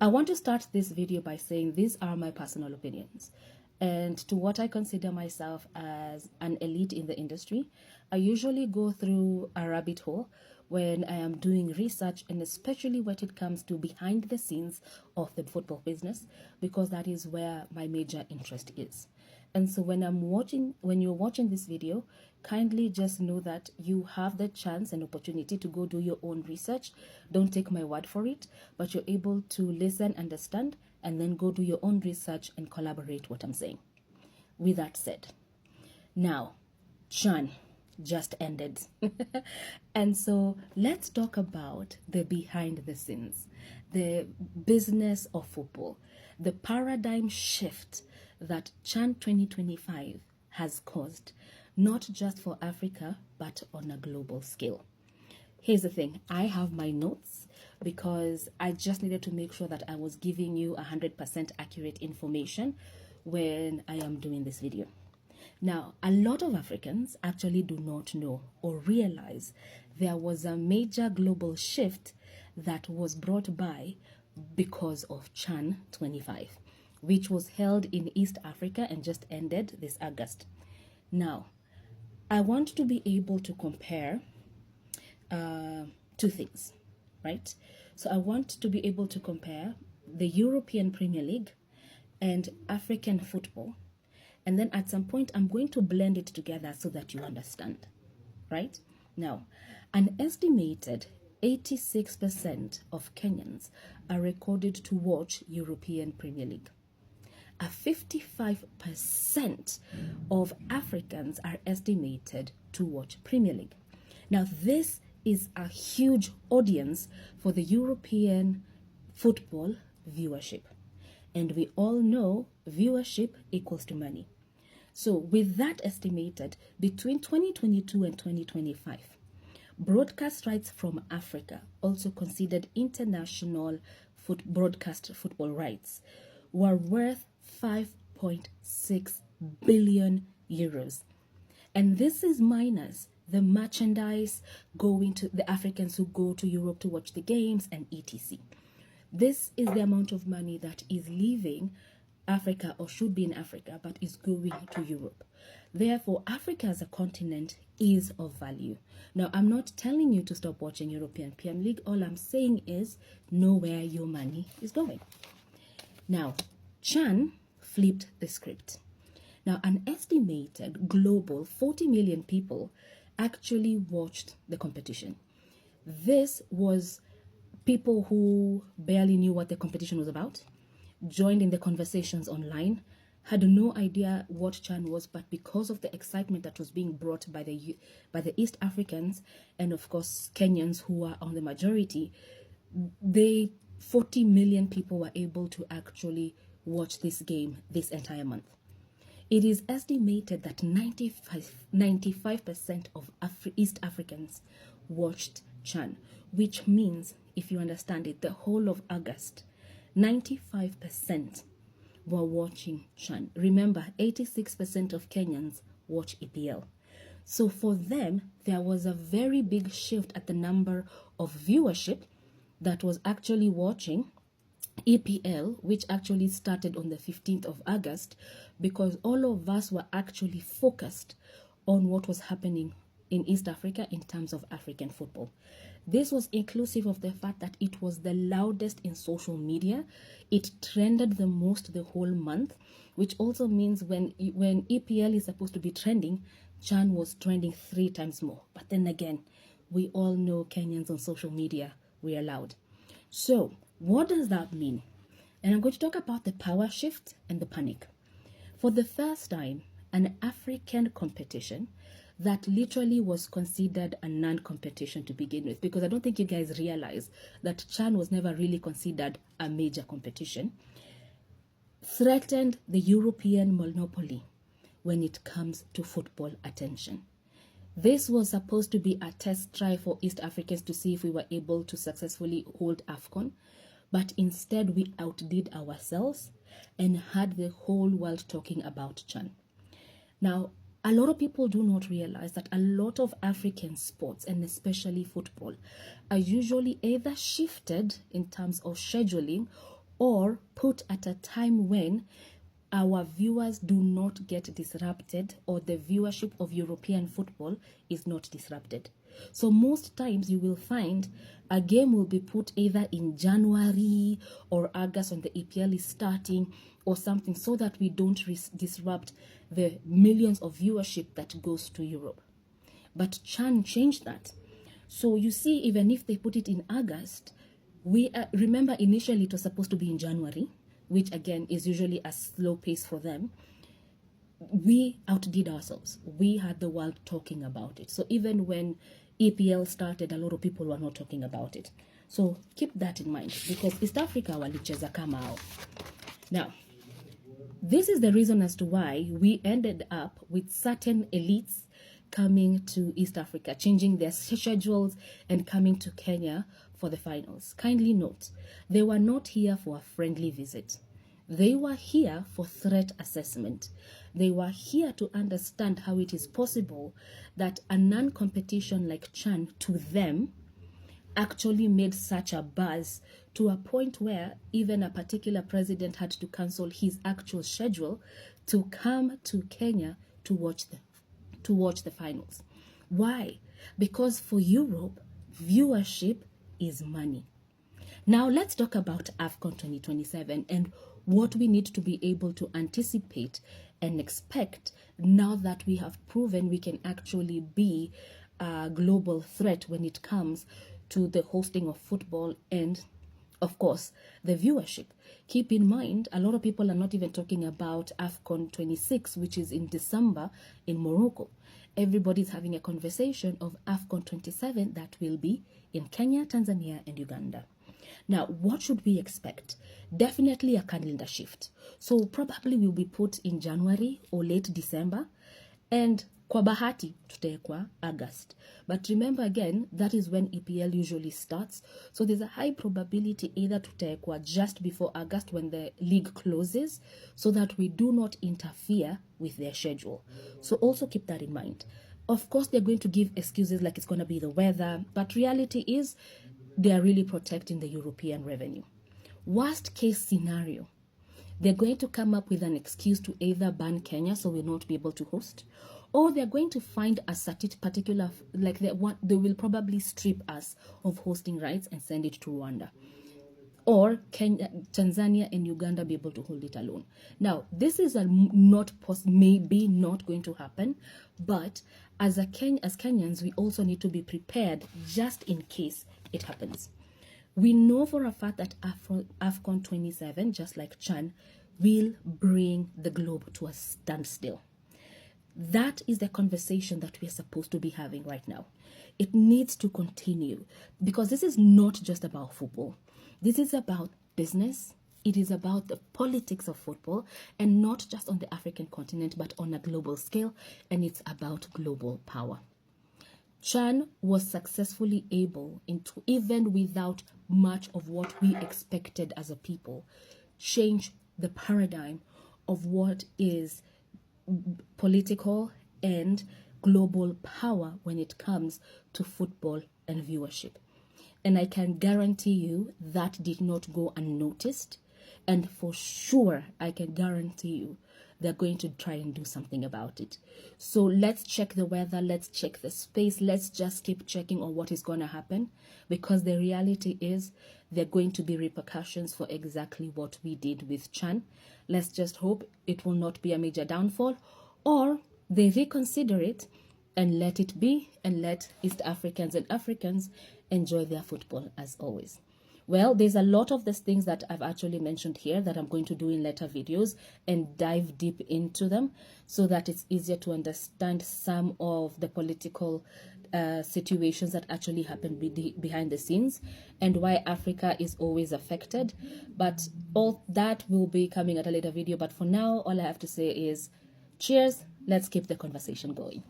I want to start this video by saying these are my personal opinions. And to what I consider myself as an elite in the industry, I usually go through a rabbit hole when I am doing research, and especially when it comes to behind the scenes of the football business, because that is where my major interest is. And so when you're watching this video, kindly just know that you have the chance and opportunity to go do your own research. Don't take my word for it, but you're able to listen, understand, and then go do your own research and collaborate what I'm saying. With that said, now, CHAN just ended. And so let's talk about the behind the scenes, the business of football, the paradigm shift that CHAN 2025 has caused, not just for Africa, but on a global scale. Here's the thing, I have my notes because I just needed to make sure that I was giving you 100% accurate information when I am doing this video. Now, a lot of Africans actually do not know or realize there was a major global shift that was brought by because of CHAN 25, which was held in East Africa and just ended this August. Now, I want to be able to compare two things, right? So I want to be able to compare the European Premier League and African football. And then at some point, I'm going to blend it together so that you understand, right? Now, an estimated 86% of Kenyans are recorded to watch European Premier League. A 55% of Africans are estimated to watch Premier League. Now, this is a huge audience for the European football viewership. And we all know viewership equals to money. So with that estimated, between 2022 and 2025, broadcast rights from Africa, also considered international broadcast football rights, were worth 5.6 billion euros. And this is minus the merchandise going to the Africans who go to Europe to watch the games and etc. This is the amount of money that is leaving Africa, or should be in Africa, but is going to Europe. Therefore, Africa as a continent is of value. Now, I'm not telling you to stop watching European Premier League. All I'm saying is know where your money is going. Now, CHAN flipped the script. Now, an estimated global 40 million people actually watched the competition. This was people who barely knew what the competition was about, joined in the conversations online, had no idea what CHAN was, but because of the excitement that was being brought by the East Africans and of course Kenyans who are on the majority, 40 million people were able to actually watch this game this entire month. It is estimated that 95% of East Africans watched CHAN, which means, if you understand it, the whole of August, 95% were watching CHAN. Remember, 86% of Kenyans watch EPL. So for them, there was a very big shift at the number of viewership that was actually watching EPL, which actually started on the 15th of August, because all of us were actually focused on what was happening in East Africa in terms of African football. This was inclusive of the fact that it was the loudest in social media. It trended the most the whole month, which also means when EPL is supposed to be trending, CHAN was trending 3 times more. But then again, we all know Kenyans on social media, we are loud. So what does that mean? And I'm going to talk about the power shift and the panic. For the first time, an African competition that literally was considered a non-competition to begin with, because I don't think you guys realize that CHAN was never really considered a major competition, threatened the European monopoly when it comes to football attention. This was supposed to be a test try for East Africans to see if we were able to successfully hold AFCON, but instead we outdid ourselves and had the whole world talking about CHAN. Now, a lot of people do not realize that a lot of African sports, and especially football, are usually either shifted in terms of scheduling or put at a time when our viewers do not get disrupted, or the viewership of European football is not disrupted. So most times you will find a game will be put either in January or August when the EPL is starting or something, so that we don't disrupt the millions of viewership that goes to Europe. But CHAN changed that. So you see, even if they put it in August, we remember initially it was supposed to be in January, which again is usually a slow pace for them. We outdid ourselves. We had the world talking about it. So even when EPL started, a lot of people were not talking about it. So keep that in mind, because East Africa walicheza kama hao. Now, this is the reason as to why we ended up with certain elites coming to East Africa, changing their schedules and coming to Kenya for the finals. Kindly note, they were not here for a friendly visit. They were here for threat assessment. They were here to understand how it is possible that a non-competition like CHAN to them actually made such a buzz, to a point where even a particular president had to cancel his actual schedule to come to Kenya to watch the finals. Why? Because for Europe, viewership is money. Now let's talk about AFCON 2027 and what we need to be able to anticipate and expect now that we have proven we can actually be a global threat when it comes to the hosting of football and, of course, the viewership. Keep in mind, a lot of people are not even talking about AFCON 26, which is in December in Morocco. Everybody's having a conversation of AFCON 27 that will be in Kenya, Tanzania, and Uganda. Now, what should we expect? Definitely a calendar shift. So probably will be put in January or late December, and kwa bahati tutaekwa August. But remember again, that is when EPL usually starts. So there's a high probability either tutaekwa just before August when the league closes, so that we do not interfere with their schedule. So also keep that in mind. Of course, they're going to give excuses like it's going to be the weather, but reality is they are really protecting the European revenue. Worst case scenario, they're going to come up with an excuse to either ban Kenya so we'll not be able to host, or they're going to find a particular, like they will probably strip us of hosting rights and send it to Rwanda. Or Kenya, Tanzania and Uganda be able to hold it alone. Now, this is maybe not going to happen, but as Kenyans, we also need to be prepared just in case it happens. We know for a fact that AFCON 27, just like CHAN, will bring the globe to a standstill. That is the conversation that we are supposed to be having right now. It needs to continue, because this is not just about football. This is about business. It is about the politics of football, and not just on the African continent, but on a global scale, and it's about global power. CHAN was successfully able, even without much of what we expected as a people, change the paradigm of what is political and global power when it comes to football and viewership. And I can guarantee you that did not go unnoticed. And for sure, I can guarantee you they're going to try and do something about it. So let's check the weather, let's check the space, let's just keep checking on what is going to happen, because the reality is there are going to be repercussions for exactly what we did with CHAN. Let's just hope it will not be a major downfall, or they reconsider it and let it be, and let East Africans and Africans enjoy their football as always. Well, there's a lot of these things that I've actually mentioned here that I'm going to do in later videos and dive deep into them, so that it's easier to understand some of the political situations that actually happen behind the scenes, and why Africa is always affected. But all that will be coming at a later video. But for now, all I have to say is cheers. Let's keep the conversation going.